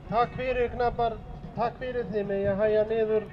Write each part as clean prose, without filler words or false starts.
Takk fyrir knapar, takk fyrir þið með að hægja niður.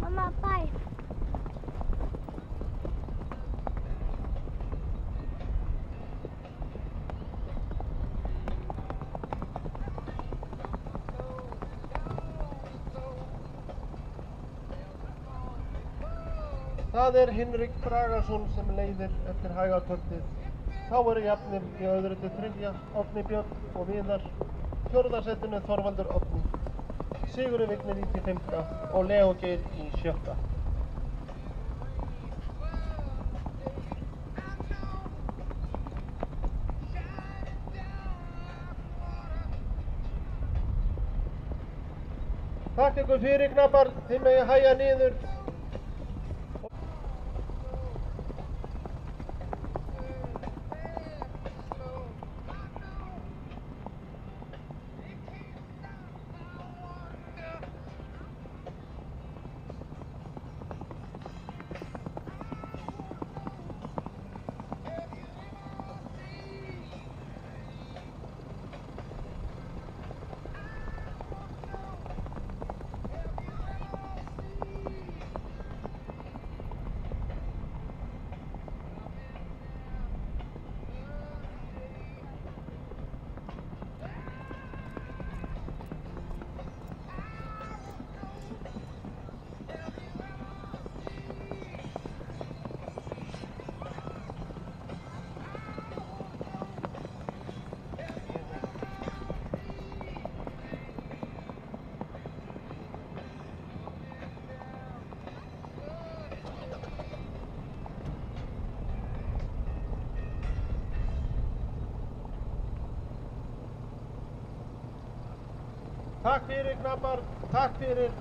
Mamma, bye. Það Hinrik Bragason sem leiðir eftir hægatöltið. Þá eru jafnir í öðru til þriðja, Árni Björn og Viðar. Fjórða sætinu Þorvaldur Árni. Sigurður Vignir í 5. og Leó Geir í 7. Takk ykkur fyrir knapar, þið megið hægja niður. Takk fyrir knapar, takk fyrir.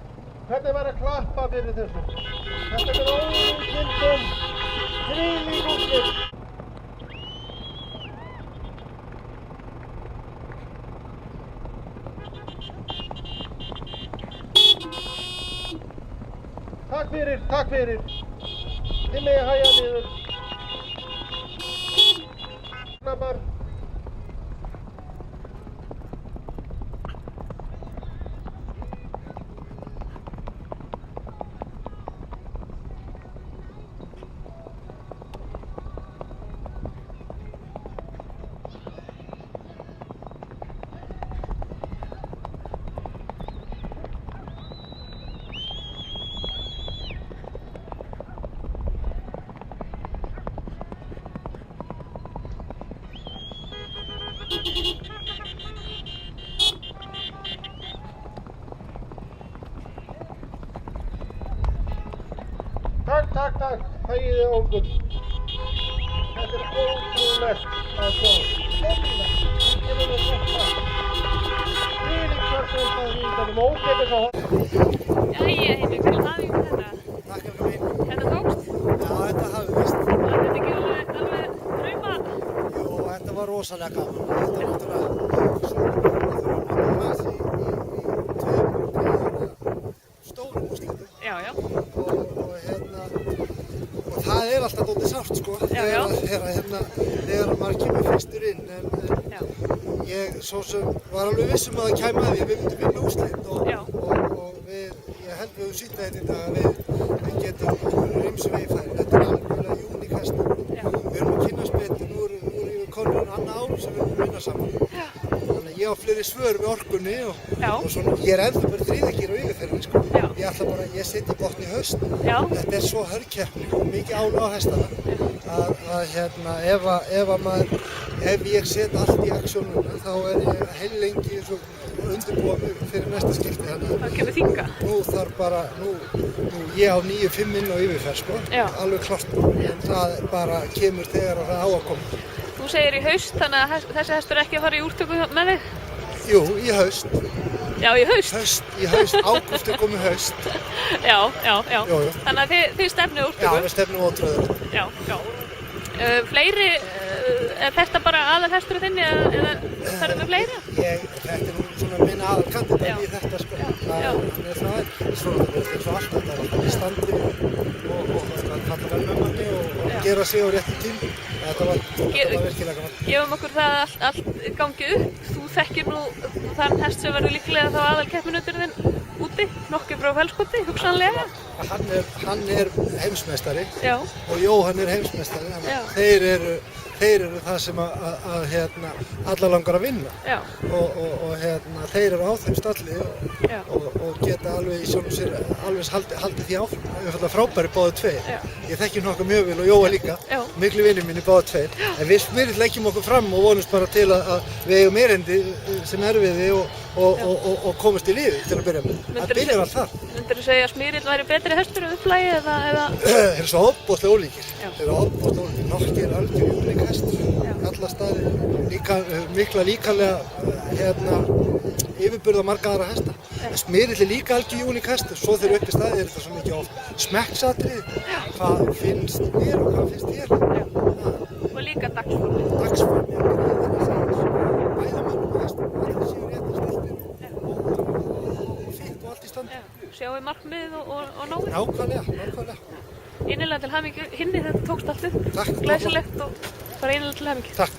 Hvernig var að klappa fyrir þessu? Þetta er ókynntun, þvílík úrslit. Takk fyrir, takk fyrir. Þið megið hægja niður. Knapar. Takk, takk, þægið þið okkur. Þetta er ótrúlegt að sjá. Ótrúlegt, við kemum við þetta. Þvílík kjörstjórn að vindanum, ókeypis á horn. Jæja, Hinrik, til hamingju með þetta. Takk fyrir mig. Þetta tókst? Já, þetta hafðist. Var þetta ekki alveg drauma? Jú, þetta var rosalega gaman. Þetta er náttúrulega svo stórum úrslitum. Já, já. Og það er alltaf dálítið sárt, sko. Já, já. Þegar maður kemur fyrstur inn. En ég svo sem var alveg vissum að það kæmi að því að við myndum vinna úrslit. Og ég held við höfum sýnt það þetta að við getum eru ýmsum veginn færir. Þetta er algjörlega uník hestur. Já. Við erum að kynnast betur, nú erum við konur annað ár sem við erum að vinna saman. Já. Þannig að ég á fleiri svör við orkunni Já. og svona, ég er ennþá bara þriðakýr á yfirferðinni, sko. Já. Ég ætla bara, ég sitt í botni í haust. Já. Þetta er svo hörkeppni og mikið ál á hestana að hérna, ef ég set allt í aksjónuna þá er ég heillengi svo undirbúa mig fyrir næsta skipti. Það kemur þinga. Nú þarf bara, ég á 9-5 inn á yfirferð, sko, Já. alveg klart, en það bara kemur þegar það á að koma. Þú segir í haust, þannig að þessi hestur er ekki að fara í úrtöku með þig? Jú, í haust, Já, í haust. ágúst er komið haust. Já. Jú. Þannig að þið stefnið Já, úrtöku? við stefnum ótrúður. Já. Fleiri, er þetta bara aðalhesturinn þinn eða þarf með fleiri? Þetta er nú svona minna aðalkandidat Já. í þetta, sko. Já. Hann er það, svona þetta er svo allt, þetta er alltaf í standi og það falla vel með manni og gera sig á réttum tím. Þetta var virkilega gaman. Gefum okkur það að allt gangi upp. Þú þekkir nú þann hest sem verður líklega þá aðalkeppinauturinn þinn úti, nokkuð frá Fellskoti, hugsanlega. Hann er heimsmeistari Já. og Jóhann er heimsmeistari. Já. Þeir eru það sem alla langar að vinna. Já. Og þeir eru á þeim stalli Já. og geta alveg í sjálfum sér haldið því áfram. Við erum frábæri báðir tveir. Já. Ég þekki nokkuð mjög vel og Jóa líka, Já. miklu vinir mínir báðir tveir. En við Smyrill leggjum okkur fram og vonumst bara til að við eigum erindi sem erfiði og komast í lífi til að byrja með. Það byrjar allt þar. Myndirðu segja að Smyrill væri betri hestur um upplægi eða? Þeir eru svo ofboðslega ólíkir. Já. Þeir eru ofboðslega ólíkir. Nokki er algjör uník hestur. Alla staði, mikla líkamlega yfirburða marga aðra hesta. Smyrill er líka algjör uník hestur. Svo þegar upp í staði er þetta svo mikið oft smekksatriði. Hvað finnst mér og hvað finnst þér? Og líka dagsformi. Dagsformi er gríðarlega sætis. Bæði mönnum og hestum. Allir séu réttir stiltir og fínt og allt í standi. Sjáum við markmiðið og náið? Nákvæmlega. Innilega til hamingju, hinni þetta tókst allt upp. Takk. Glæsilegt og bara innilega til hamingju. Takk.